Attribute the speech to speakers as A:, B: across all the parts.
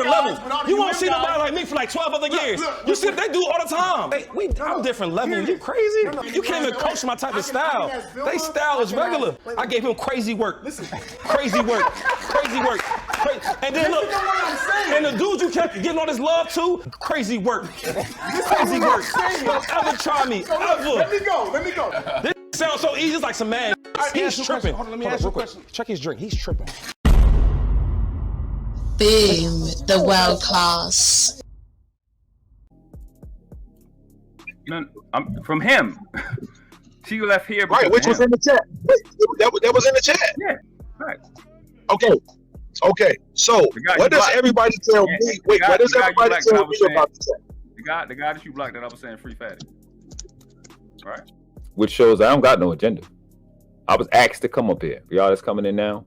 A: different level. You won't see nobody like me for like 12 other years. You see what they do all the time. I'm different level. You crazy? You can't even coach my type of style. They style is regular. I gave him crazy work. Crazy work. And then look, and the dudes you kept getting all this love to, crazy work. Crazy work. Don't ever try me, ever.
B: Let me go.
A: This sounds so easy, it's like some man. He's tripping.
B: Hold on, let me ask you a question.
A: Check his drink, he's tripping.
C: Boom, the world class.
D: No, I'm from him. She left here.
E: Right, which was in the chat. That was in the chat.
D: Yeah, right.
E: Okay. So what does everybody tell me? Wait, what does everybody tell me about the chat?
D: The guy that you blocked that I was saying free fatty. All right.
F: Which shows I don't got no agenda. I was asked to come up here. For y'all that's coming in now,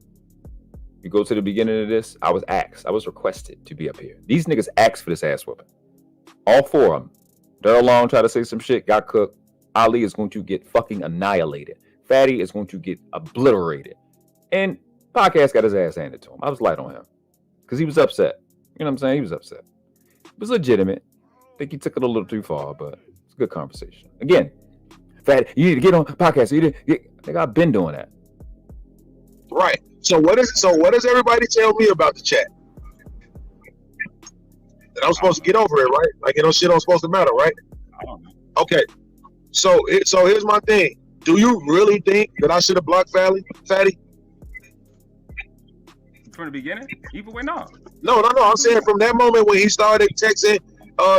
F: you go to the beginning of this, I was requested to be up here. These niggas asked for this ass whooping. All four of them. Darrell Long tried to say some shit, got cooked. Ali is going to get fucking annihilated. Fatty is going to get obliterated. And Podcast got his ass handed to him. I was light on him. Because he was upset. You know what I'm saying? He was upset. It was legitimate. I think he took it a little too far, but it's a good conversation. Again, Fatty, you need to get on Podcast. Nigga, I've been doing that.
E: Right. So what does everybody tell me about the chat? That I'm supposed to get over it, right? Like, shit don't supposed to matter, right?
D: I don't know.
E: Okay. So here's my thing. Do you really think that I should have blocked Fatty?
D: From the beginning? Either way, no.
E: No. I'm saying from that moment when he started texting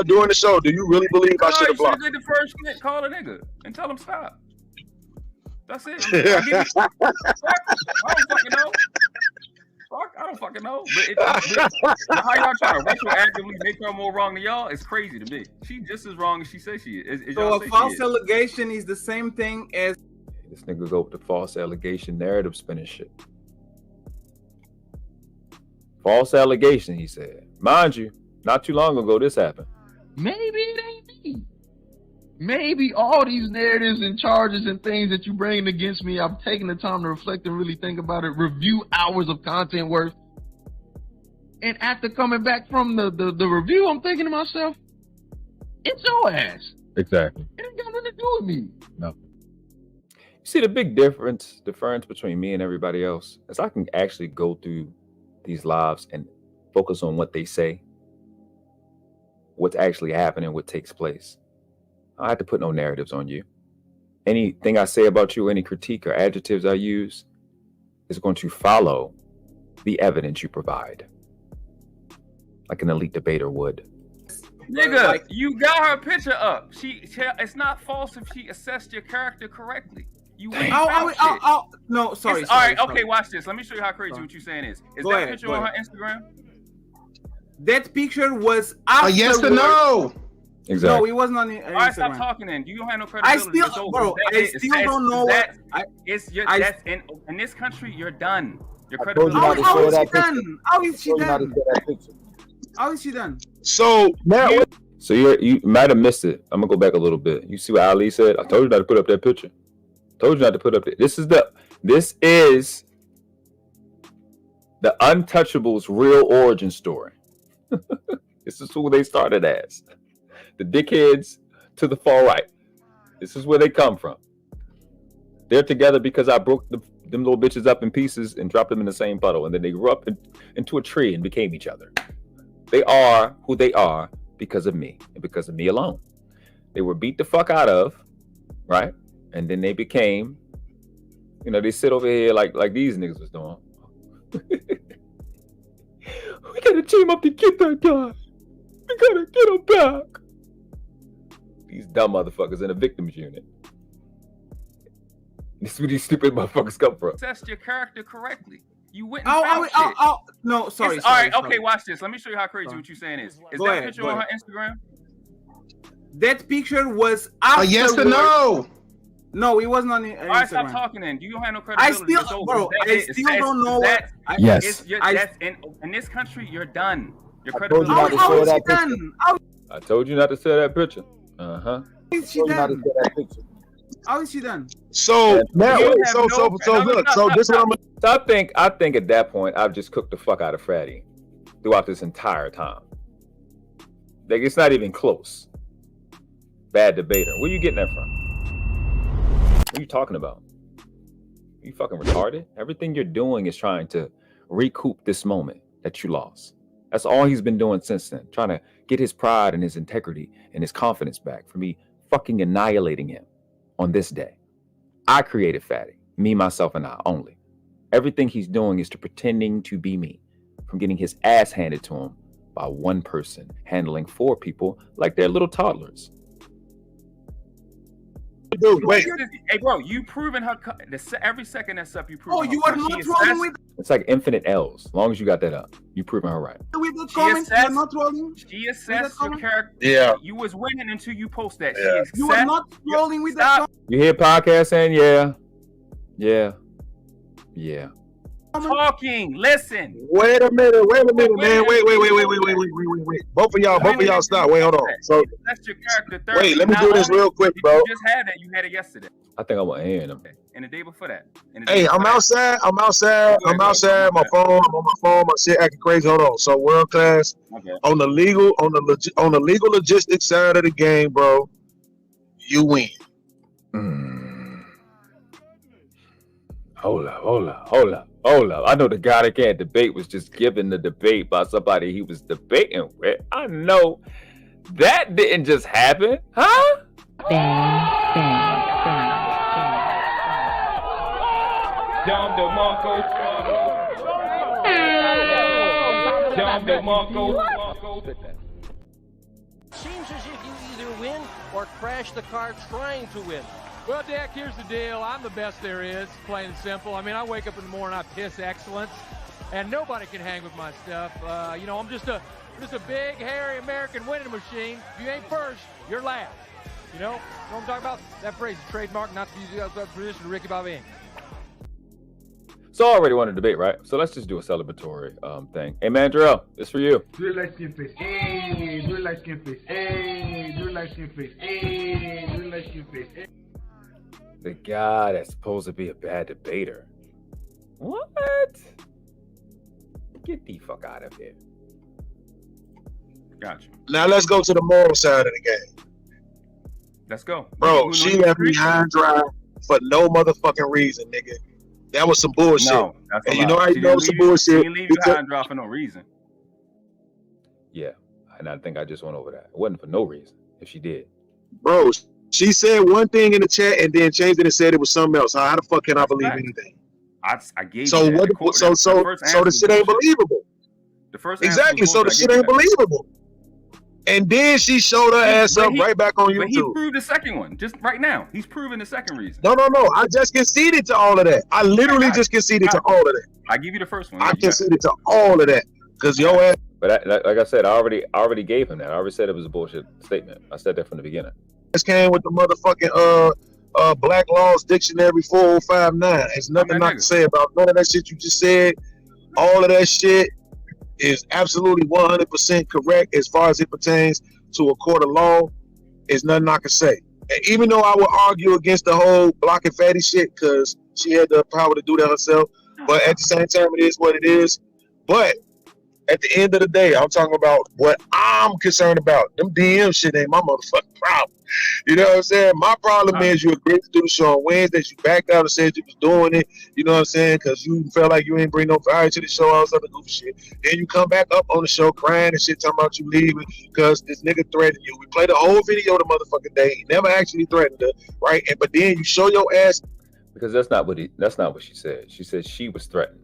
E: during the show, do you really believe I should have blocked?
D: You did the first shit, call a nigga and tell him stop. That's it. I don't fucking know. I don't fucking know. But how y'all trying to retroactively make her more wrong than y'all? It's crazy to me. She just as wrong as she says she is.
G: So a false allegation is the same thing as
F: this nigga go with the false allegation narrative spinning shit. False allegation, he said. Mind you, not too long ago this happened.
H: Maybe it ain't me. Maybe all these narratives and charges and things that you bring against me, I've taken the time to reflect and really think about it, review hours of content worth. And after coming back from the review, I'm thinking to myself, it's your ass.
F: Exactly.
H: It ain't got nothing to do with me.
F: No. You see the big difference between me and everybody else is I can actually go through these lives and focus on what they say, what's actually happening, what takes place. I don't have to put no narratives on you. Anything I say about you, any critique or adjectives I use is going to follow the evidence you provide, like an elite debater would.
D: Nigga, you got her picture up. It's not false if she assessed your character correctly. You ain't
G: no, sorry.
D: All right, okay, watch this. Let me show you how crazy what you're saying is. Is that picture on her Instagram?
G: That picture was after
B: yes or no?
F: Exactly.
G: No, it wasn't on the Instagram.
D: All right, stop talking then. You don't have no credibility.
G: I still don't know what.
D: In this country, you're done. Your
G: credibility. How is she done? How is she done?
E: So
F: you might have missed it. I'm gonna go back a little bit. You see what Ali said? I told you not to put up that picture. Told you not to put up that. This is the Untouchables' real origin story. This is who they started as. The dickheads to the far right. This is where they come from. They're together because I broke them little bitches up in pieces and dropped them in the same puddle. And then they grew up into a tree and became each other. They are who they are because of me and because of me alone. They were beat the fuck out of, right? And then they became, they sit over here like these niggas was doing. We gotta team up to get that guy. We gotta get him back. These dumb motherfuckers in the victims unit. This is where these stupid motherfuckers come from.
D: Assessed your character correctly. You went
G: no, sorry.
D: All right, okay, watch this. Let me show you how crazy what you're saying is. Is that picture on her Instagram?
G: That picture was after.
B: Yes or no?
G: No, it wasn't on the Instagram.
D: All right, stop talking then. You don't have no credibility.
G: I still don't know what.
F: Yes.
D: In this country, you're done. Your
F: credibility.
G: How is she done?
F: I told you not to say that picture. Uh-huh.
G: How is she done? How is she done?
E: So look. So this is what I'm.
F: So I think at that point I've just cooked the fuck out of Fatty. throughout this entire time. Like, it's not even close. Bad debater. Where you getting that from? What are you talking about? Are you fucking retarded? Everything you're doing is trying to recoup this moment that you lost. That's all he's been doing since then. Trying to get his pride and his integrity and his confidence back for me fucking annihilating him on this day. I created Fatty. Me, myself, and I only. Everything he's doing is to pretending to be me, from getting his ass handed to him by one person, handling 4 people like they're little toddlers.
E: Dude, wait.
D: Hey, bro, you proving her. Every second that's up, you proving.
G: Oh, you are not trolling with
F: It's like infinite L's. As long as you got that up, you proving her right.
G: the comments. You're not trolling.
D: She assessed your character.
E: Yeah.
D: You was winning until you post that.
E: Yeah.
G: You are not trolling with that.
F: You hear podcasts saying, yeah.
D: Talking. Listen.
E: Wait a minute, man. Wait. Both of y'all stop. Wait, hold on. So
D: That's your character. 30.
E: wait, let me
D: Not
E: do this
D: only
E: real quick,
D: did
E: bro.
D: You just had that. You had it yesterday.
F: I think I want to hear them.
D: And the day before that.
E: Hey, I'm outside. I'm my phone, I'm on my phone, my shit acting crazy. Hold on. So world class
D: Okay.
E: on the legal logistics side of the game, bro. You win.
F: Hold up. I know the guy that can't debate was just given the debate by somebody he was debating with. I know that didn't just happen, huh?
I: Seems as if you either win or crash the car trying to win.
J: Well, Dak, here's the deal. I'm the best there is, plain and simple. I mean, I wake up in the morning, I piss excellence, and nobody can hang with my stuff. I'm just a big, hairy American winning machine. If you ain't first, you're last. You know what I'm talking about? That phrase is trademark, not to use it outside tradition of Ricky Bobby.
F: So I already wanted to debate, right? So let's just do a celebratory thing. Hey, man, Darrell, it's for you.
B: Do it light skin face. Hey, do it light skin face. Hey, do it light skin face. Hey, do it light skin face. Hey.
F: The guy that's supposed to be a bad debater. What? Get the fuck out of here.
D: Gotcha.
E: Now let's go to the moral side of the game.
D: Let's go.
E: Bro, she left me high and dry for no motherfucking reason, nigga. That was some bullshit.
D: No, that's a
E: and
D: lie.
E: you know how you know it's some bullshit?
D: She didn't leave you high and dry for no reason.
F: Yeah, and I think I just went over that. It wasn't for no reason, if she did.
E: Bro, she said one thing in the chat and then changed it and said it was something else. How the fuck can I believe anything?
D: I gave
E: so
D: you that.
E: what? So the shit ain't believable.
D: The first
E: exactly. So the shit ain't believable. And then she showed her ass up right back on YouTube.
D: But he proved the second one just right now. He's proving the second reason.
E: No. I just conceded to all of that. I literally just conceded to all of that.
D: I give you the first one.
E: I conceded to all of that because your ass.
F: But like I said, I already gave him that. I already said it was a bullshit statement. I said that from the beginning.
E: This came with the motherfucking Black Laws Dictionary 4059. There's nothing not to say about none of that shit you just said. All of that shit is absolutely 100% correct as far as it pertains to a court of law. There's nothing I can say. And even though I would argue against the whole blocking Fatty shit because she had the power to do that herself, but at the same time, it is what it is. But at the end of the day, I'm talking about what I'm concerned about. Them DM shit ain't my motherfucking problem. You know what I'm saying? My problem is you agreed to do the show on Wednesdays. You backed out and said you was doing it. You know what I'm saying? Because you felt like you ain't bring no value to the show, all this other goofy shit. Then you come back up on the show crying and shit, talking about you leaving because this nigga threatened you. We played the whole video the motherfucking day. He never actually threatened her, right? But then you show your ass.
F: Because that's not what she said. She said she was threatened.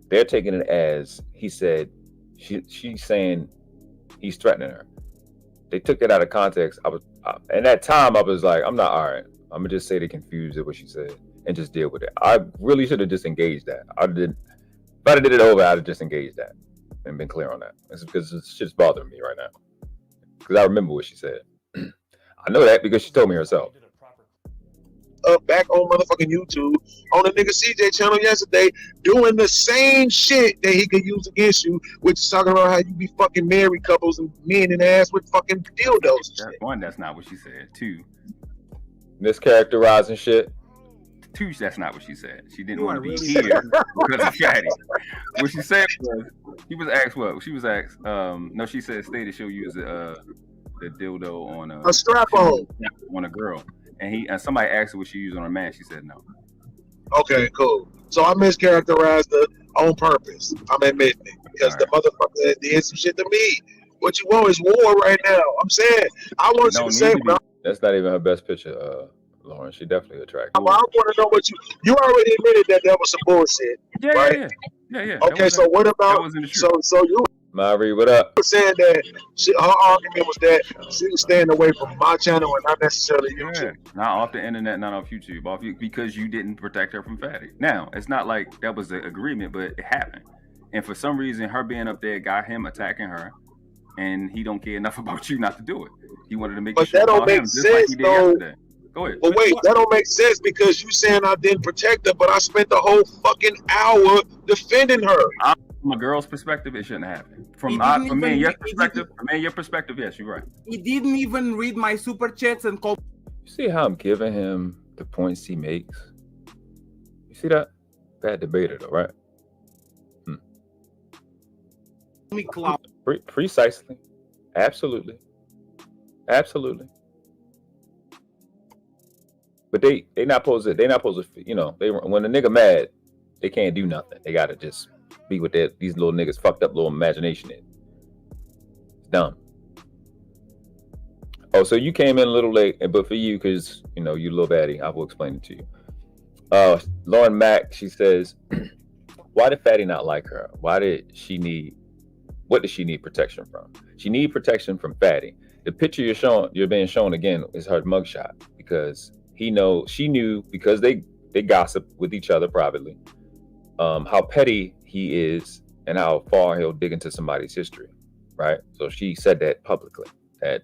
F: They're taking it as he said she's saying he's threatening her. They took it out of context. And that time I was like, I'm not all right. I'm gonna just say they confused it what she said and just deal with it. I really should have disengaged that. If I did it over, I'd have disengaged that and been clear on that. It's because this shit's bothering me right now. Because I remember what she said. I know that because she told me herself.
E: Back on motherfucking YouTube on the nigga CJ channel yesterday doing the same shit that he could use against you, which is talking about how you be fucking married couples and men in the ass with fucking dildos.
D: One, that's not what she said. Two,
F: mischaracterizing shit.
D: That's not what she said. She didn't want to be here because of Fatty. What she said was, he was asked what? She was asked, no, she said, stated she'll use the dildo on
E: a strap-on
D: on a girl. And somebody asked her what she used on a man. She said no.
E: Okay, cool. So I mischaracterized her on purpose. I'm admitting it. Because the motherfucker did some shit to me. What you want is war right now. I'm saying, I want you to say,
F: that's not even her best picture, Lauren. She definitely attractive.
E: I want to know what you already admitted that was some bullshit.
D: Yeah,
E: right?
D: Yeah.
E: Okay, so what about, so you
F: Mari, what up?
E: were saying that her argument was that she was staying away from my channel and not necessarily YouTube.
D: Not off the internet, not off YouTube, because you didn't protect her from Fatty. Now, it's not like that was the agreement, but it happened. And for some reason, her being up there got him attacking her, and he don't care enough about you not to do it. He wanted to make
E: but
D: sure
E: that don't make sense, though.
D: Go ahead.
E: But wait, that don't make sense because you saying I didn't protect her, but I spent the whole fucking hour defending her.
D: From a girl's perspective, it shouldn't happen. From me and your perspective, yes, you're right.
G: He didn't even read my super chats and call.
F: You see how I'm giving him the points he makes? You see that? Bad debater, though, right?
G: Me clown.
F: Precisely. Absolutely. But they not supposed to, you know, when a nigga mad, they can't do nothing. They gotta just be with these little niggas fucked up little imagination in. It's dumb. Oh, so you came in a little late, but for you, because you know you little baddie, I will explain it to you. Lauren Mack, she says, why did Fatty not like her? What did she need protection from? She need protection from Fatty. The picture you're being shown again is her mugshot, because she knew, because they gossip with each other privately, how petty he is and how far he'll dig into somebody's history, right? So she said that publicly, that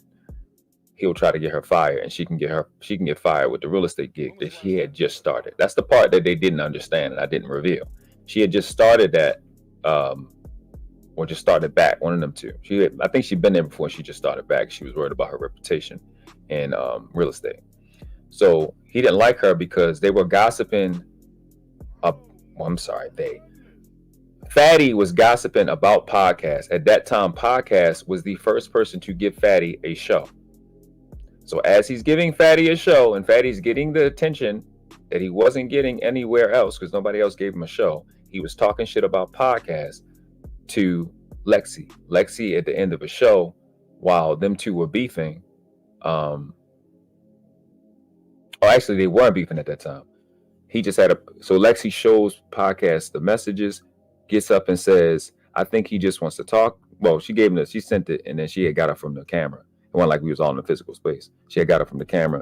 F: he'll try to get her fired, and she can get fired with the real estate gig that she had just started. That's the part that they didn't understand and I didn't reveal. She had just started that, or just started back, one of them two. I think she'd been there before. She just started back. She was worried about her reputation in real estate. So he didn't like her because they were gossiping. Fatty was gossiping about podcasts. At that time, Podcast was the first person to give Fatty a show. So as he's giving Fatty a show, and Fatty's getting the attention that he wasn't getting anywhere else because nobody else gave him a show, he was talking shit about podcasts to Lexi. Lexi at the end of a show, while them two were beefing, actually they weren't beefing at that time. He just so Lexi shows Podcast the messages, gets up and says, I think he just wants to talk. Well, she sent it, and then she had got it from the camera. It wasn't like we was all in the physical space. She had got it from the camera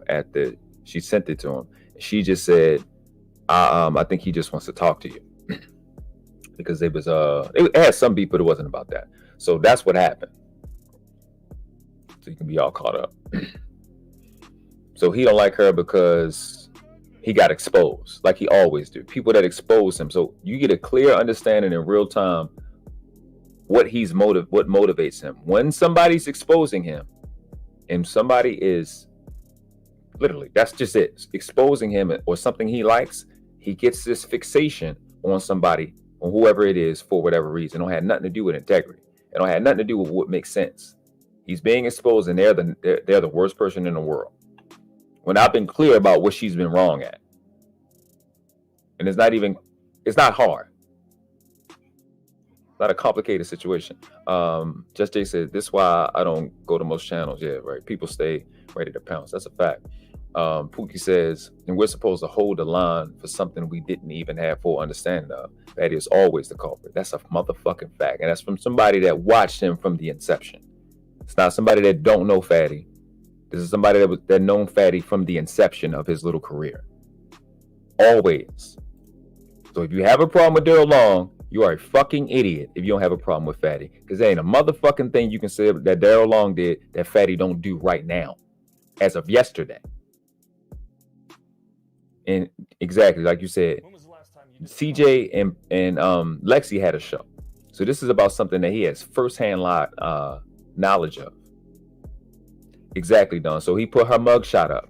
F: she sent it to him. She just said, I think he just wants to talk to you. Because it had some beef, but it wasn't about that. So that's what happened. So you can be all caught up. So he don't like her because he got exposed, like he always do. People that expose him. So you get a clear understanding in real time what motivates him. When somebody's exposing him, and somebody is literally, that's just it, exposing him or something he likes, he gets this fixation on somebody, on whoever it is, for whatever reason. It don't have nothing to do with integrity. It don't have nothing to do with what makes sense. He's being exposed, and they're the worst person in the world. When I've been clear about what she's been wrong at. And it's not hard. It's not a complicated situation. Just Jay said, this is why I don't go to most channels. Yeah, right. People stay ready to pounce. That's a fact. Pookie says, and we're supposed to hold the line for something we didn't even have full understanding of. That is always the culprit. That's a motherfucking fact. And that's from somebody that watched him from the inception. It's not somebody that don't know Fatty. This is somebody that known Fatty from the inception of his little career. Always. So if you have a problem with Daryl Long, you are a fucking idiot if you don't have a problem with Fatty. Because there ain't a motherfucking thing you can say that Daryl Long did that Fatty don't do right now. As of yesterday. And exactly, like you said, CJ and Lexi had a show. So this is about something that he has firsthand knowledge of. Exactly, Don. So he put her mugshot up.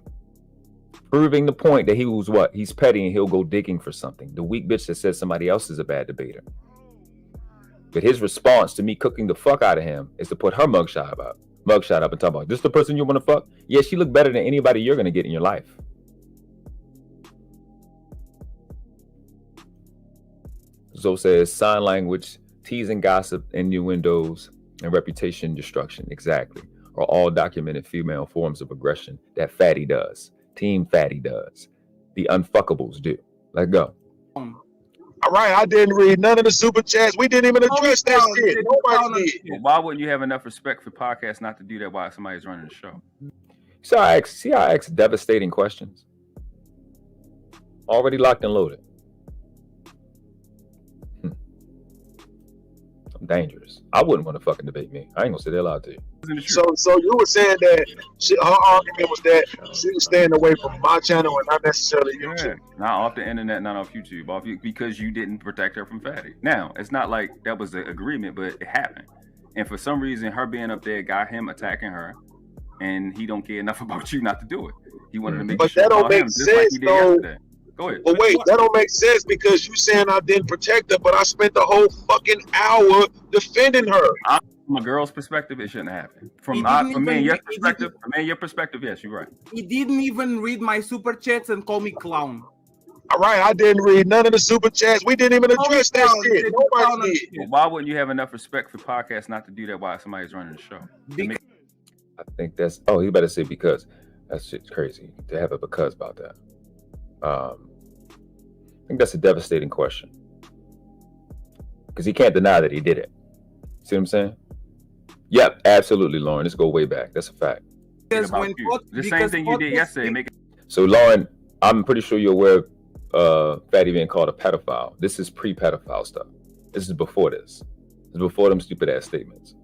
F: proving the point that he was what? He's petty and he'll go digging for something. The weak bitch that says somebody else is a bad debater. But his response to me cooking the fuck out of him is to put her mugshot up and talk about, this the person you want to fuck? Yeah, she look better than anybody you're going to get in your life. Zoe says, sign language, teasing, gossip, innuendos, and reputation destruction, exactly, are all documented female forms of aggression that Fatty does. Team Fatty does. The unfuckables do. Let go.
E: All right, I didn't read none of the super chats. We didn't even address that shit. Nobody did.
D: Well, why wouldn't you have enough respect for podcasts not to do that while somebody's running the show?
F: See how I ask devastating questions? Already locked and loaded. I'm dangerous. I wouldn't want to fucking debate me. I ain't gonna say that loud to you.
E: So you were saying that her argument was that she was staying away from my channel and not necessarily YouTube.
D: Not off the internet, not off YouTube, because you didn't protect her from Fatty. Now, it's not like that was the agreement, but it happened. And for some reason, her being up there got him attacking her, and he don't care enough about you not to do it. He wanted to make
E: but that don't make sense, though.
D: Go ahead.
E: But wait, that don't make sense because you saying I didn't protect her, but I spent the whole fucking hour defending her.
D: From a girl's perspective, it shouldn't happen. From me and your perspective, yes, you're right.
G: He didn't even read my super chats and call me clown.
E: All right, I didn't read none of the super chats. We didn't even address that shit. Nobody did.
D: Well, why wouldn't you have enough respect for podcasts not to do that while somebody's running the show?
F: I think that's, oh, you better say because. That's shit's crazy to have a because about that. I think that's a devastating question. Because he can't deny that he did it. See what I'm saying? Yep, absolutely, Lauren. Let's go way back. That's a fact.
D: The same thing you did yesterday.
F: So, Lauren, I'm pretty sure you're aware of Fatty being called a pedophile. This is pre-pedophile stuff. This is before this. This is before them stupid ass statements.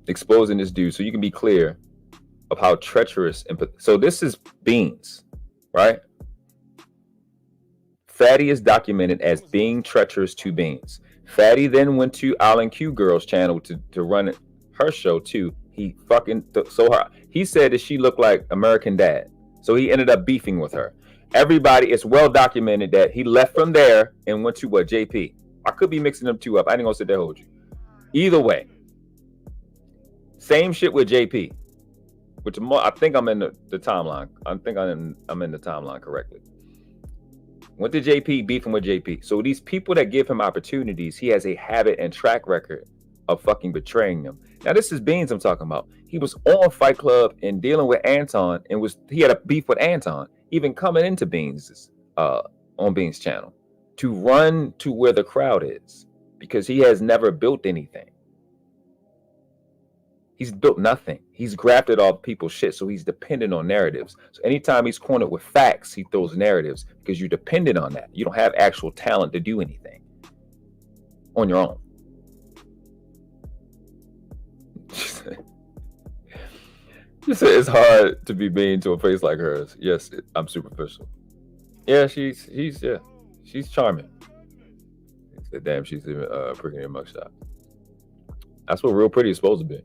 F: Exposing this dude so you can be clear of how treacherous and so this is Beans, right? Fatty is documented as being treacherous to Beans. Fatty then went to Alan Q Girl's channel to run her show too. He he said that she looked like American Dad, so he ended up beefing with her. Everybody, it's well documented that he left from there and went to what, JP. I could be mixing them two up. I ain't gonna sit there and hold you. Either way, same shit with JP. Which I think I'm in the timeline. I think I'm in the timeline correctly. Went to JP, beefing with JP. So these people that give him opportunities, he has a habit and track record of fucking betraying them. Now this is Beans I'm talking about. He was on Fight Club and dealing with Anton, and he had a beef with Anton, even coming into Beans on Beans' channel to run to where the crowd is because he has never built anything. He's built nothing. He's grafted off people's shit, so he's dependent on narratives. So anytime he's cornered with facts, he throws narratives because you're dependent on that. You don't have actual talent to do anything on your own. You said it's hard to be mean to a face like hers. Yes, I'm superficial. Yeah, she's charming. He said, damn, she's even bringing in mugshot. That's what real pretty is supposed to be.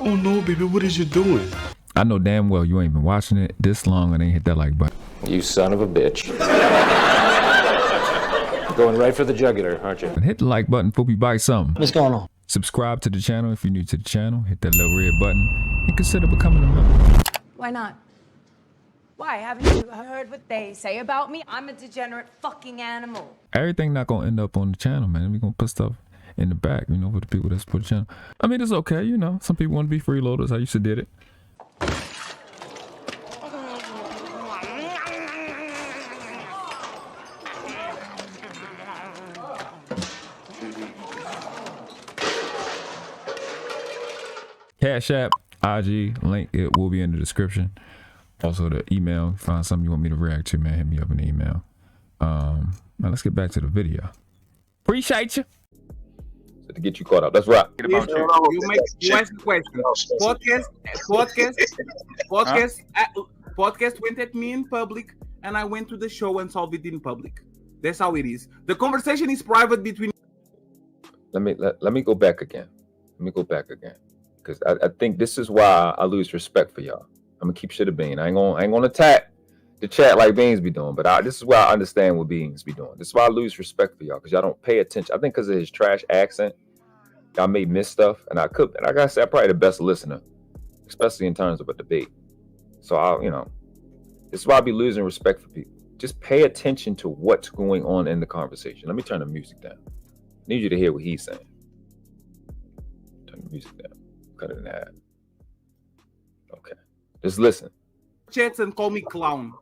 K: Oh no, baby, what is you doing?
L: I know damn well you ain't been watching it this long and ain't hit that like button.
M: You son of a bitch. Going right for the jugular, aren't you?
L: And hit the like button before we buy something.
M: What's going on?
L: Subscribe to the channel if you're new to the channel. Hit that little red button and consider becoming a member.
N: Why not? Why? Haven't you heard what they say about me? I'm a degenerate fucking animal.
L: Everything not gonna end up on the channel, man. We're gonna put stuff in the back, you know, for the people that support the channel. I mean, it's okay, you know. Some people want to be freeloaders. I used to did it. Cash App, IG, link, it will be in the description. Also the email, find something you want me to react to, man, hit me up in the email. Now let's get back to the video. Appreciate you.
F: So to get you caught up, that's right.
G: You ask the question. Podcast went at me in public, and I went to the show and solved it in public. That's how it is. The conversation is private between.
F: Let me go back again. Because I think this is why I lose respect for y'all. I'm gonna keep shit a bean. I ain't gonna attack the chat like Beans be doing, but this is why I understand what Beans be doing. This is why I lose respect for y'all, because y'all don't pay attention. I think because of his trash accent, y'all may miss stuff, and I gotta say, I'm probably the best listener, especially in terms of a debate. So this is why I be losing respect for people. Just pay attention to what's going on in the conversation. Let me turn the music down. I need you to hear what he's saying. Turn the music down. Cut it in half. Okay. Just listen.
G: Chats and call me clown.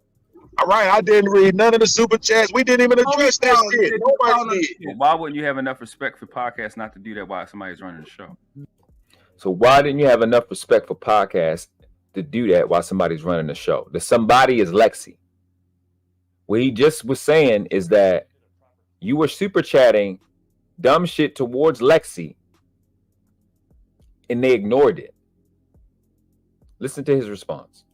E: All right, I didn't read none of the super chats. We didn't even address that shit. Nobody did.
D: Well, why wouldn't you have enough respect for podcasts not to do that while somebody's running the show?
F: So why didn't you have enough respect for podcasts to do that while somebody's running the show? The somebody is Lexi. What he just was saying is that you were super chatting dumb shit towards Lexi and they ignored it. Listen to his response.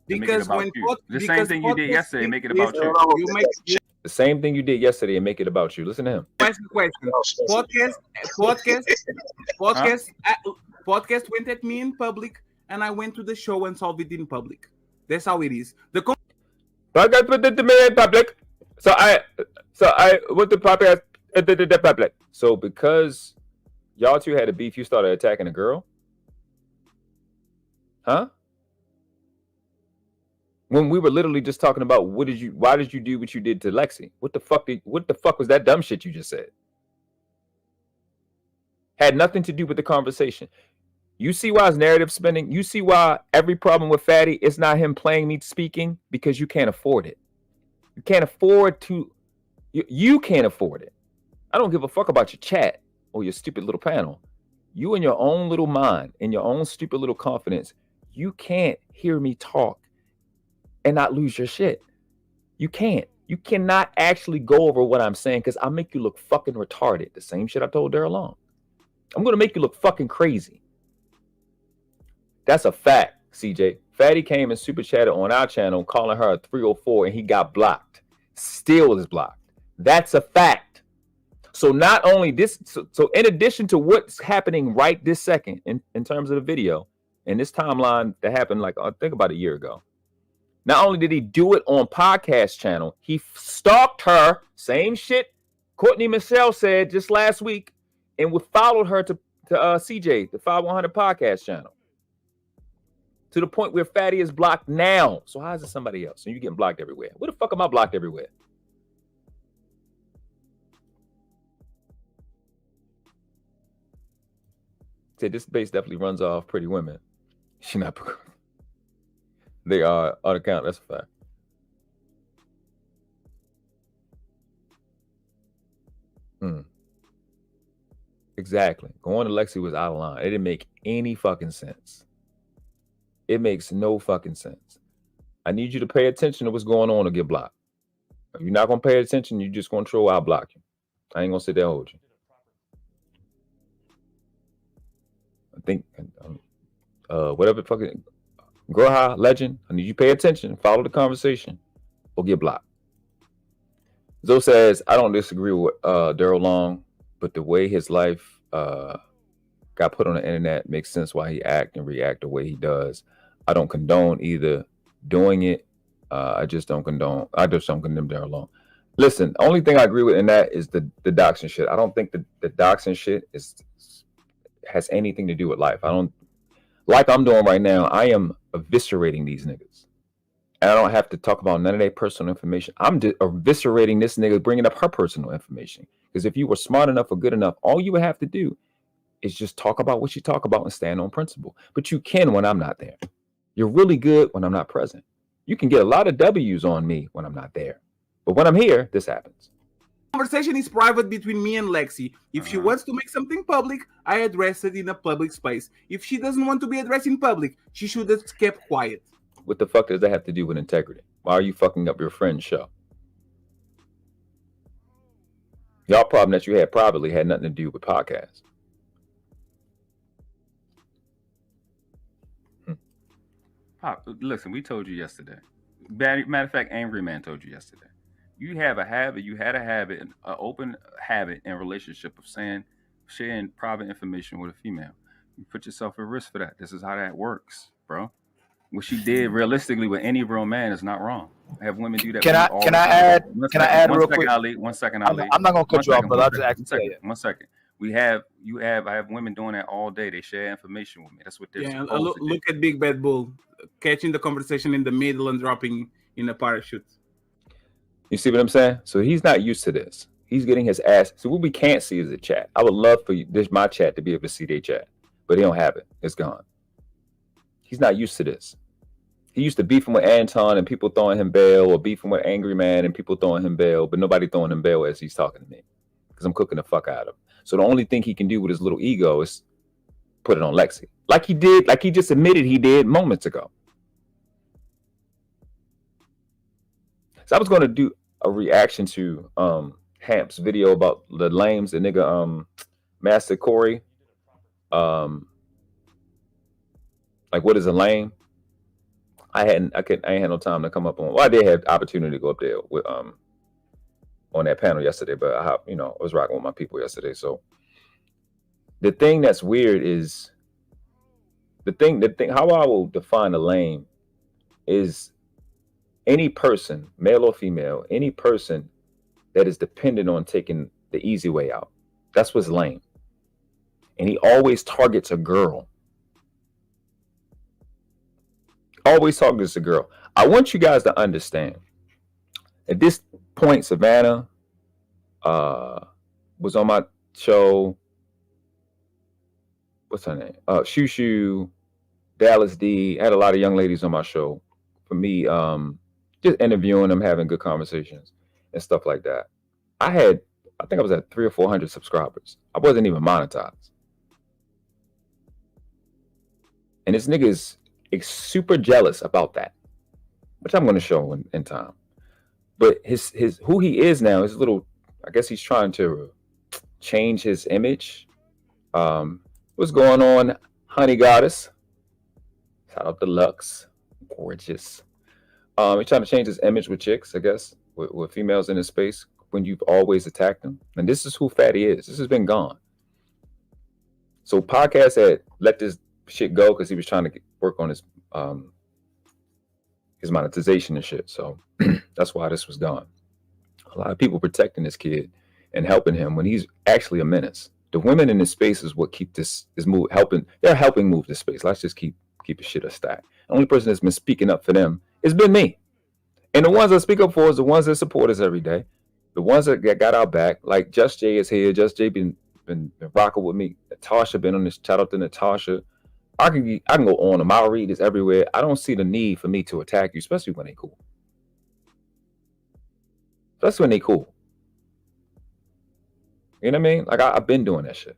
G: Because when
D: the same thing you did yesterday, make it about you.
F: The same thing you did yesterday and make it about you. Listen to him.
G: Podcast went at me in public, and I went to the show and solved it in public. That's how it is.
F: Podcast put it to me in public, so I went to podcast the public. So because y'all two had a beef, you started attacking a girl, huh? When we were literally just talking about why did you do what you did to Lexi? What the fuck was that dumb shit you just said? Had nothing to do with the conversation. You see why his narrative spinning? You see why every problem with Fatty is not him playing me speaking? Because you can't afford it. You can't afford to. You can't afford it. I don't give a fuck about your chat or your stupid little panel. You in your own little mind, in your own stupid little confidence, you can't hear me talk and not lose your shit. You can't. You cannot actually go over what I'm saying because I'll make you look fucking retarded. The same shit I told Darrell Long. I'm going to make you look fucking crazy. That's a fact, CJ. Fatty came and super chatted on our channel calling her a 304 and he got blocked. Still is blocked. That's a fact. So not only this, so in addition to what's happening right this second in terms of the video and this timeline that happened like I think about a year ago, not only did he do it on podcast channel, he stalked her, same shit Courtney Michelle said just last week, and followed her to CJ, the 5100 podcast channel. To the point where Fatty is blocked now. So how is it somebody else? And you getting blocked everywhere. Where the fuck am I blocked everywhere? Said this base definitely runs off pretty women. She not. They are on account. That's a fact. Exactly. Going to Lexi was out of line. It didn't make any fucking sense. It makes no fucking sense. I need you to pay attention to what's going on or get blocked. If you're not going to pay attention, you're just going to troll, I'll block you. I ain't going to sit there and hold you. I think, whatever fucking, Groha, Legend, I need you to pay attention, follow the conversation, or get blocked. Zoe says, I don't disagree with Darrell Long, but the way his life got put on the internet makes sense why he act and react the way he does. I don't condone either doing it. I just don't condone Darrell Long. Listen, the only thing I agree with in that is the doxing shit. I don't think the doxing shit has anything to do with life. I don't, like I'm doing right now, I am eviscerating these niggas. And I don't have to talk about none of their personal information. I'm just eviscerating this nigga, bringing up her personal information. Because if you were smart enough or good enough, all you would have to do is just talk about what you talk about and stand on principle. But you can when I'm not there. You're really good when I'm not present. You can get a lot of W's on me when I'm not there. But when I'm here, this happens.
G: Conversation is private between me and Lexi. If she wants to make something public, I address it in a public space. If she doesn't want to be addressed in public, she should have kept quiet.
F: What the fuck does that have to do with integrity? Why are you fucking up your friend's show? Y'all problem that you had privately had nothing to do with podcasts.
D: Pop, listen, we told you yesterday. Matter of fact, Angry Man told you yesterday. You have a habit, you had a habit, an open habit in relationship of sharing private information with a female. You put yourself at risk for that. This is how that works, bro. what she did realistically with any real man is not wrong. Have women do that.
F: Can I add real quick?
D: Ali, 1 second, Ali.
F: I'm not gonna cut you off, but I'll just ask you.
D: 1 second. I have women doing that all day. They share information with me. That's what they're supposed to do.
G: Look at Big Bad Bull catching the conversation in the middle and dropping in a parachute.
F: You see what I'm saying? So he's not used to this. He's getting his ass. So what we can't see is the chat. I would love for my chat to be able to see their chat, but he don't have it. It's gone. He's not used to this. He used to beefing with Anton and people throwing him bail, or beefing with Angry Man and people throwing him bail, but nobody throwing him bail as he's talking to me because I'm cooking the fuck out of him. So the only thing he can do with his little ego is put it on Lexi, like he did, like he just admitted he did moments ago. So I was going to do a reaction to Hamp's video about the lames, the nigga Master Corey. Like, what is a lame? I ain't had no time to come up on. Well, I did have opportunity to go up there with on that panel yesterday, but I was rocking with my people yesterday. So the thing that's weird is the thing how I will define a lame is any person, male or female, any person that is dependent on taking the easy way out. That's what's lame. And he always targets a girl. Always targets a girl. I want you guys to understand. At this point, Savannah was on my show. What's her name? Shushu, Dallas D. I had a lot of young ladies on my show. For me, just interviewing them, having good conversations and stuff like that. I think I was at 300 or 400 subscribers. I wasn't even monetized. And this nigga is super jealous about that, which I'm going to show in time. But his who he is now is a little, I guess he's trying to change his image. What's going on, Honey Goddess? Shout out to Lux. Gorgeous. He's trying to change his image with chicks, I guess, with females in his space when you've always attacked them. And this is who Fatty is. This has been gone. So podcast had let this shit go because he was trying to work on his monetization and shit. So that's why this was gone. A lot of people protecting this kid and helping him when he's actually a menace. The women in this space is what keep this move helping. They're helping move this space. Let's just keep the shit a stack. The only person that's been speaking up for them has been me. And the ones that speak up for us, the ones that support us every day, the ones that got our back, like Just Jay is here. Just Jay been rocking with me. Natasha been on this. Shout out to Natasha. I can go on. I'll read this everywhere. I don't see the need for me to attack you, especially when they cool. That's when they cool. You know what I mean? Like I've been doing that shit,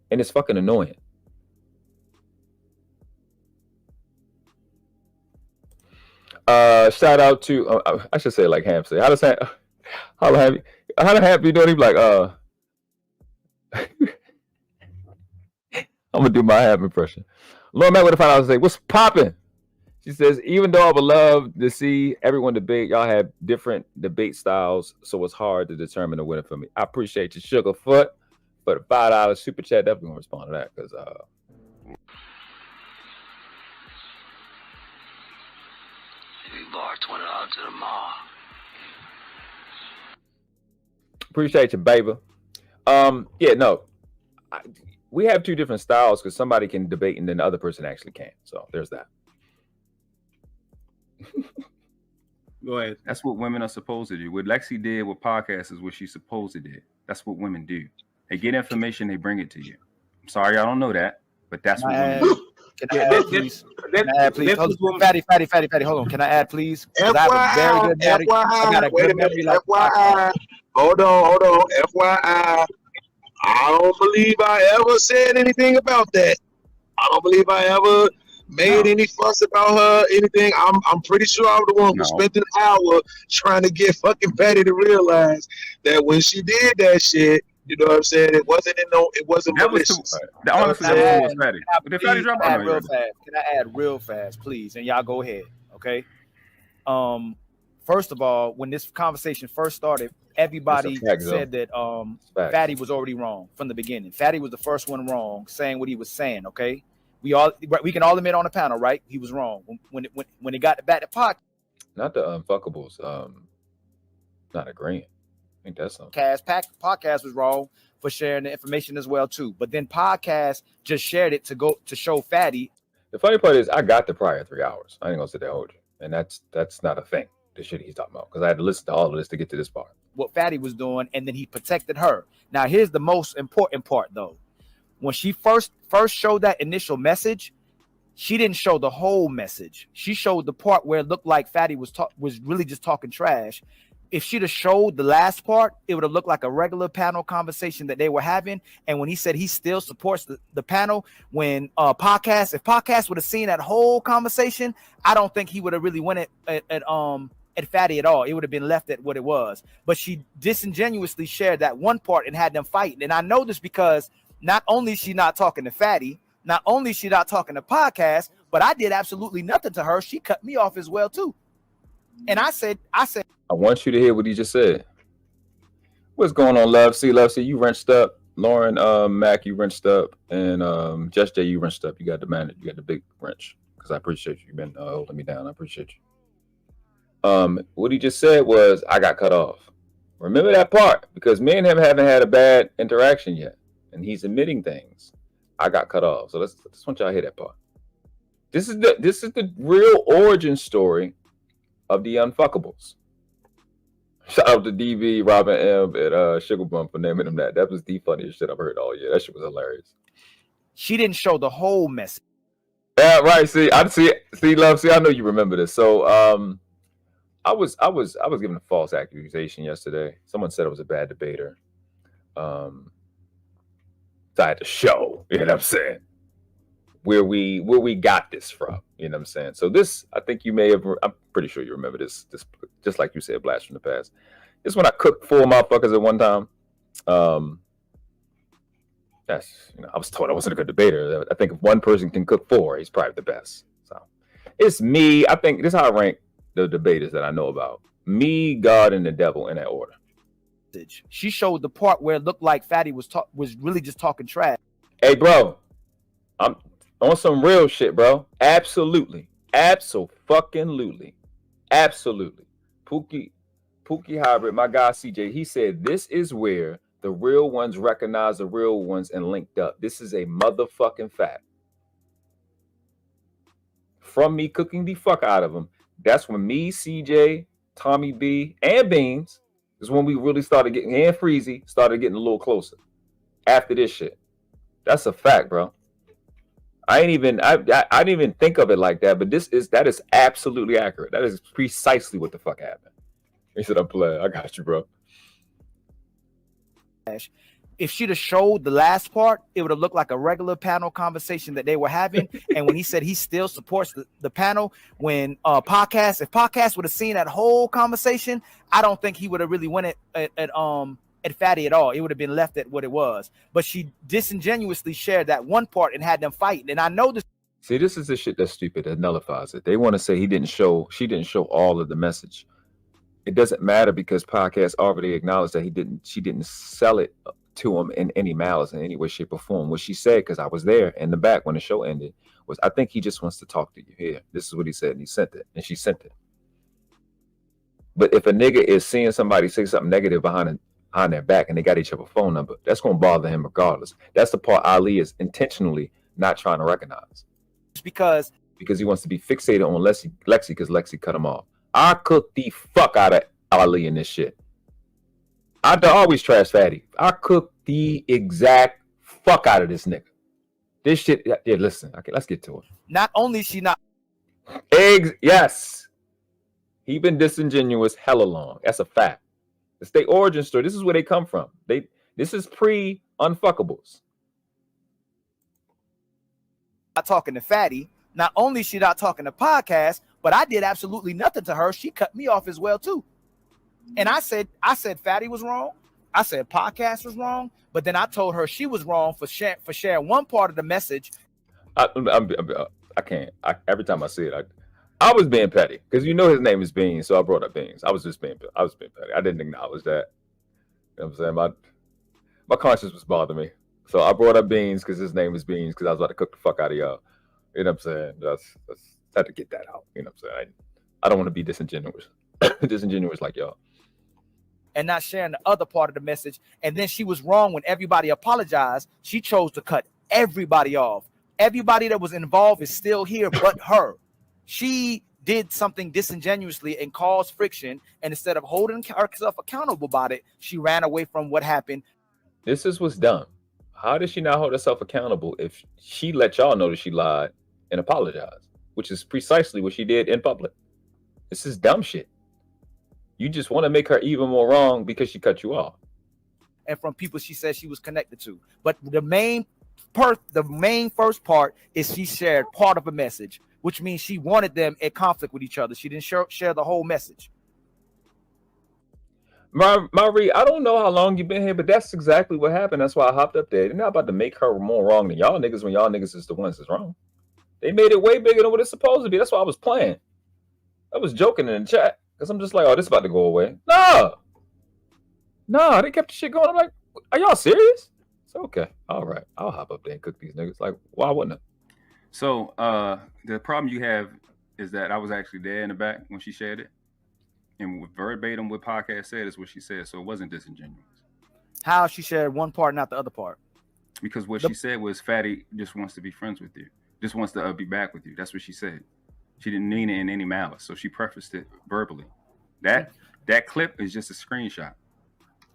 F: and it's fucking annoying. Shout out to I should say like Ham say. How happy you doing? He be like I'm gonna do my Ham impression. Lauren Mack would have found out and say, "What's popping?" She says, "Even though I would love to see everyone debate, y'all have different debate styles, so it's hard to determine the winner for me." I appreciate you, Sugarfoot, for the $5 super chat. Definitely gonna respond to that because
O: Bar $20 to the mall.
F: Appreciate you, baby. Yeah, no. We have two different styles because somebody can debate and then the other person actually can't. So there's that.
G: Go ahead.
D: That's what women are supposed to do. What Lexi did with podcasts is what she's supposed to do. That's what women do. They get information, they bring it to you. I'm sorry, I don't know that, but that's what women do.
P: Can I add, please? Can I add, please? Fatty. Hold on. Can I add, please?
E: FYI, wait a minute. FYI. Hold on. FYI. I don't believe I ever said anything about that. I don't believe I ever made any fuss about her, anything. I'm pretty sure I was the one who spent an hour trying to get fucking Patty to realize that when she did that shit, you know what I'm saying? It wasn't malicious.
P: The honest was Fatty. Can I add real fast, please? And y'all go ahead, okay? First of all, when this conversation first started, everybody said that Fatty was already wrong from the beginning. Fatty was the first one wrong, saying what he was saying, okay? We can all admit on the panel, right? He was wrong when it got back to podcast.
F: Not the unfuckables. Not agreeing. I think that's something.
P: Podcast was wrong for sharing the information as well too. But then podcast just shared it to show Fatty.
F: The funny part is I got the prior 3 hours. I ain't gonna sit there and hold you, and that's not a thing. The shit he's talking about, because I had to listen to all of this to get to this part.
P: What Fatty was doing, and then he protected her. Now here's the most important part though. When she first showed that initial message, she didn't show the whole message. She showed the part where it looked like Fatty was really just talking trash. If she'd have showed the last part, it would have looked like a regular panel conversation that they were having. And when he said he still supports the panel, when if podcast would have seen that whole conversation, I don't think he would have really went at Fatty at all. It would have been left at what it was. But she disingenuously shared that one part and had them fighting. And I know this because not only is she not talking to Fatty, not only is she not talking to podcast, but I did absolutely nothing to her. She cut me off as well too. And I said,
F: I want you to hear what he just said. What's going on, Love C? Love C, you wrenched up. Lauren, Mac, you wrenched up. And Just J, you wrenched up. You got the big wrench. Because I appreciate you. You've been holding me down. I appreciate you. What he just said was, I got cut off. Remember that part, because me and him haven't had a bad interaction yet. And he's admitting things. I got cut off. So I just want y'all to hear that part. This is the real origin story of the Unfuckables. Shout out to DB, Robin M, and Sugar Bum for naming him that. That was the funniest shit I've heard all year. That shit was hilarious.
P: She didn't show the whole message.
F: Yeah, right. See, Love. See, I know you remember this. So, I was given a false accusation yesterday. Someone said I was a bad debater. So I had to show. You know what I'm saying? Where we got this from. You know what I'm saying? So this, I think you may have. I'm pretty sure you remember this. This, just like you said, blast from the past. This when I cooked 4 motherfuckers at one time. That's, I was told I wasn't a good debater. I think if one person can cook 4, he's probably the best. So it's me. I think this is how I rank the debaters that I know about. Me, God, and the devil in that order.
P: She showed the part where it looked like Fatty was really just talking trash.
F: Hey, bro, I'm on some real shit, bro. Absolutely. Absolutely. Pookie Hybrid, my guy CJ, he said this is where the real ones recognize the real ones and linked up. This is a motherfucking fact. From me cooking the fuck out of them, that's when me, CJ, Tommy B, and Beans is when we really started getting, and Freezy started getting a little closer. After this shit. That's a fact, bro. I didn't even think of it like that, but that is absolutely accurate. That is precisely what the fuck happened. He said, I'm playing. I got you, bro.
P: If she'd have showed the last part, it would have looked like a regular panel conversation that they were having. And when he said he still supports the panel, when if podcast would have seen that whole conversation, I don't think he would have really went at Fatty at all. It would have been left at what it was. But she disingenuously shared that one part and had them fighting. And I know this.
F: See, this is the shit that's stupid, that nullifies it. They want to say she didn't show all of the message. It doesn't matter because podcast already acknowledged that she didn't sell it to him in any malice in any way, shape, or form. What she said, because I was there in the back when the show ended, was, I think he just wants to talk to you here. This is what he said, and he sent it, and she sent it. But if a nigga is seeing somebody say something negative behind their back and they got each other's phone number, that's going to bother him regardless. That's the part Ali is intentionally not trying to recognize.
P: Because
F: he wants to be fixated on Lexi because Lexi cut him off. I cooked the fuck out of Ali in this shit. I always trash Fatty. I cooked the exact fuck out of this nigga. This shit, yeah, listen. Okay, let's get to it.
P: Not only is she not.
F: Yes. He been disingenuous hella long. That's a fact. It's their origin story. This is where they come from. This is pre-Unfuckables.
P: Not talking to Fatty. Not only is she not talking to podcast, but I did absolutely nothing to her. She cut me off as well too. And I said Fatty was wrong. I said podcast was wrong. But then I told her she was wrong for sharing one part of the message.
F: I can't. Every time I see it, I was being petty because his name is Beans, so I brought up Beans. I was being petty. I didn't acknowledge that. You know what I'm saying? My conscience was bothering me. So I brought up Beans because his name is Beans because I was about to cook the fuck out of y'all. You know what I'm saying? That's had to get that out. You know what I'm saying? I don't want to be disingenuous. Disingenuous like y'all.
P: And not sharing the other part of the message. And then she was wrong when everybody apologized. She chose to cut everybody off. Everybody that was involved is still here but her. She did something disingenuously and caused friction. And instead of holding herself accountable about it, she ran away from what happened.
F: This is what's dumb. How did she not hold herself accountable if she let y'all know that she lied and apologized, which is precisely what she did in public? This is dumb shit. You just want to make her even more wrong because she cut you off.
P: And from people she said she was connected to. But the main first part is she shared part of a message, which means she wanted them in conflict with each other. She didn't share the whole message.
F: Marie, I don't know how long you've been here, but that's exactly what happened. That's why I hopped up there. They're not about to make her more wrong than y'all niggas when y'all niggas is the ones that's wrong. They made it way bigger than what it's supposed to be. That's why I was playing. I was joking in the chat. Because I'm just like, oh, this is about to go away. No, they kept the shit going. I'm like, are y'all serious? It's okay. All right. I'll hop up there and cook these niggas. Like, why wouldn't I?
D: So the problem you have is that I was actually there in the back when she shared it. And verbatim what podcast said is what she said. So it wasn't disingenuous.
P: How she shared one part, not the other part?
D: Because what she said was Fatty just wants to be friends with you. Just wants to be back with you. That's what she said. She didn't mean it in any malice, so she prefaced it verbally. That clip is just a screenshot.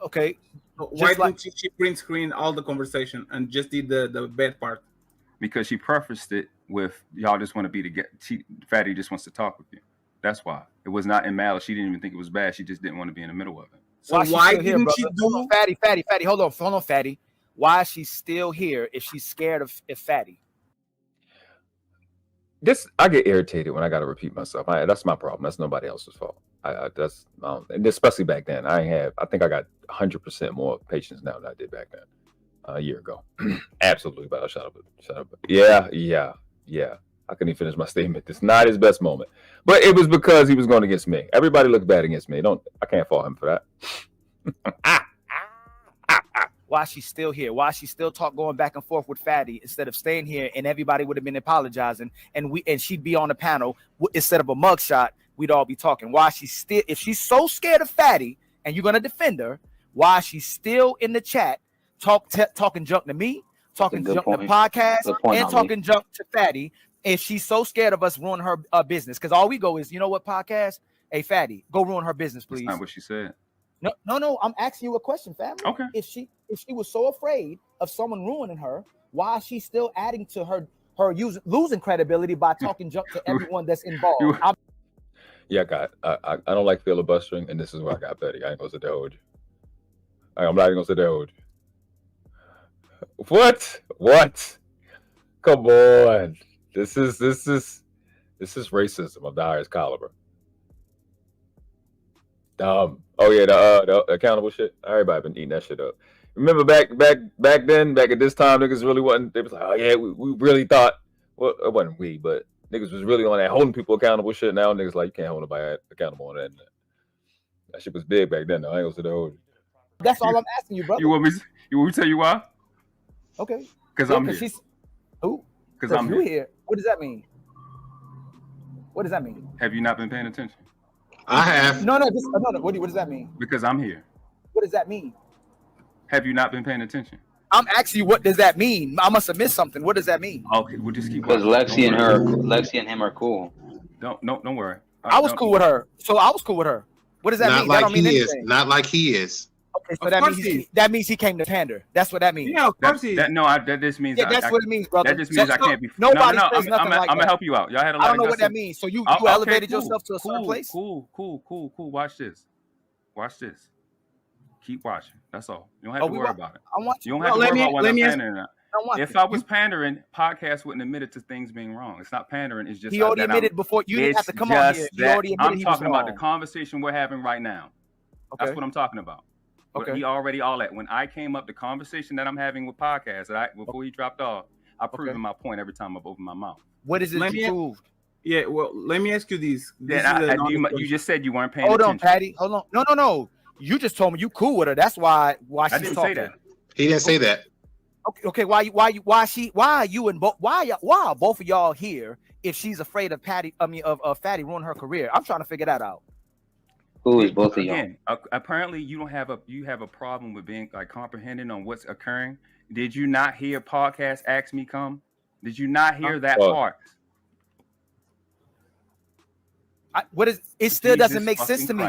P: Okay.
G: Why didn't she print screen all the conversation and just did the bad part?
D: Because she prefaced it with y'all just want to be together. Fatty just wants to talk with you. That's why. It was not in malice. She didn't even think it was bad. She just didn't want to be in the middle of it.
P: So why didn't she do Fatty? Hold on, Fatty. Why is she still here if she's scared of Fatty?
F: I get irritated when I got to repeat myself. That's my problem. That's nobody else's fault. And especially back then, I think I got 100% more patience now than I did back then, a year ago. Absolutely, but I'll shut up. Yeah. I couldn't even finish my statement. It's not his best moment, but it was because he was going against me. Everybody looked bad against me. I can't fault him for that.
P: Why she's still here? Why she still going back and forth with Fatty instead of staying here and everybody would have been apologizing and she'd be on the panel instead of a mugshot. We'd all be talking. Why she's still, if she's so scared of Fatty and you're gonna defend her, why she's still in the chat talking junk to me, talking junk to the podcast, and talking junk to Fatty? If she's so scared of us ruining her business, because all we go is, you know what, podcast? Hey, Fatty, go ruin her business, please.
D: That's not what she said.
P: No. I'm asking you a question, family.
D: Okay.
P: If she was so afraid of someone ruining her, why is she still adding to her losing credibility by talking junk to everyone that's involved?
F: Yeah, I don't like filibustering, and this is where I got Betty. I ain't gonna sit there hold you. I'm not even gonna sit there hold you. What? Come on. This is racism of the highest caliber. Oh yeah, the accountable shit. Everybody been eating that shit up. Remember back at this time, niggas really wasn't. They was like, oh yeah, we really thought. Well, it wasn't we, but niggas was really on that holding people accountable shit. Now niggas like, you can't hold nobody accountable on that. That shit was big back then. Though I ain't gonna sit there hold you.
P: That's all I'm asking you, brother.
D: You want me to tell you why?
P: Okay.
D: Because I'm here.
P: Who?
D: Because I'm
P: here. What does that mean? What does that mean?
D: Have you not been paying attention?
E: I have.
P: No. What does that mean?
D: Because I'm here.
P: What does that mean?
D: Have you not been paying attention?
P: I'm asking you, what does that mean? I must have missed something. What does that mean?
D: Okay, we'll just keep.
Q: Because Lexi and him are cool.
D: Don't worry.
P: I was cool with her, so I was cool with her. What does that mean?
E: Not
P: that
E: like
P: don't mean
E: he
P: anything.
E: is. Not like he is.
P: Okay, so that means he came to pander. That's what that means.
G: Yeah, of course he.
D: That just means.
P: Yeah, that's what it means, brother.
D: That just means I can't be.
P: Nobody says
D: I'm
P: nothing like that.
D: gonna help you out. Y'all had a lot.
P: I don't know what that means. So you elevated yourself to a certain place.
D: Cool. Watch this. Keep watching. That's all. You don't have to worry about it. You don't have to worry about what I'm pandering at. If I was pandering, podcast wouldn't admit it to things being wrong. It's not pandering. It's just
P: he already admitted before. You didn't have to come on here. He already admitted he was
D: talking about the conversation we're having right now.
P: Okay.
D: That's what I'm talking about. Okay. He already all that. When I came up, the conversation that I'm having with podcast, before he dropped off, I proved my point every time I've opened my mouth.
P: What is it you proved?
G: Yeah, well, let me ask you this.
D: You just said you weren't paying attention.
P: Hold on, Patty. Hold on. No. You just told me you cool with her. That's why
D: I didn't say that.
E: He didn't say that.
P: Okay. Why are both of y'all here if she's afraid of Fatty ruining her career? I'm trying to figure that out.
Q: Who is both of y'all?
D: Again, apparently you have a problem with being like comprehending on what's occurring. Did you not hear podcast Ask Me Come? Did you not hear that part?
P: It still doesn't make sense to me.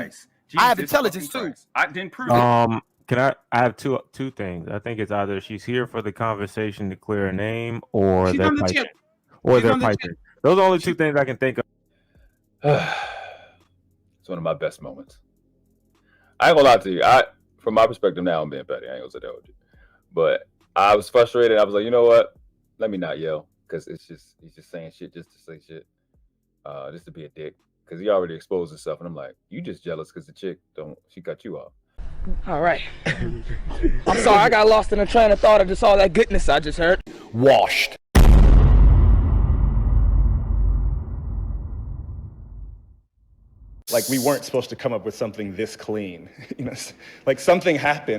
P: I have intelligence too.
D: I didn't prove it.
R: I have two things. I think it's either she's here for the conversation to clear her name, or they're piping. Those are the only two things I can think of.
F: It's one of my best moments. I ain't gonna lie to you. From my perspective now, I'm being petty. I ain't gonna say that with you. But I was frustrated. I was like, you know what? Let me not yell, because he's just saying shit just to say shit, just to be a dick. Because he already exposed himself, and I'm like, you just jealous because the chick she cut you off.
S: All right. I'm sorry, I got lost in a train of thought of just all that goodness I just heard.
A: Washed. Like we weren't supposed to come up with something this clean. You know, like something happened.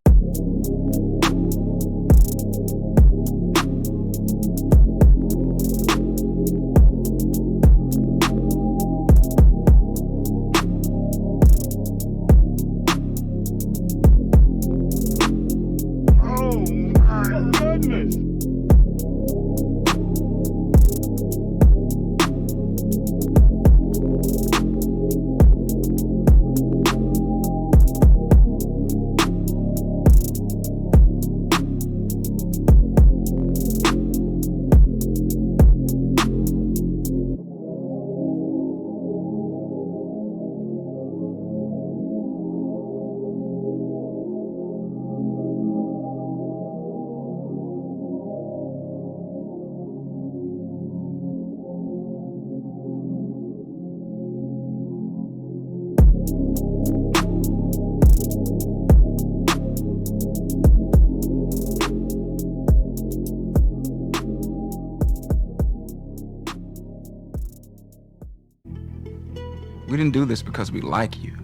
T: We didn't do this because we like you.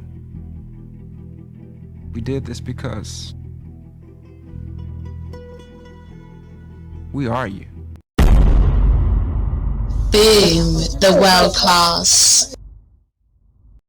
T: We did this because we are you.
C: Boom, the world class.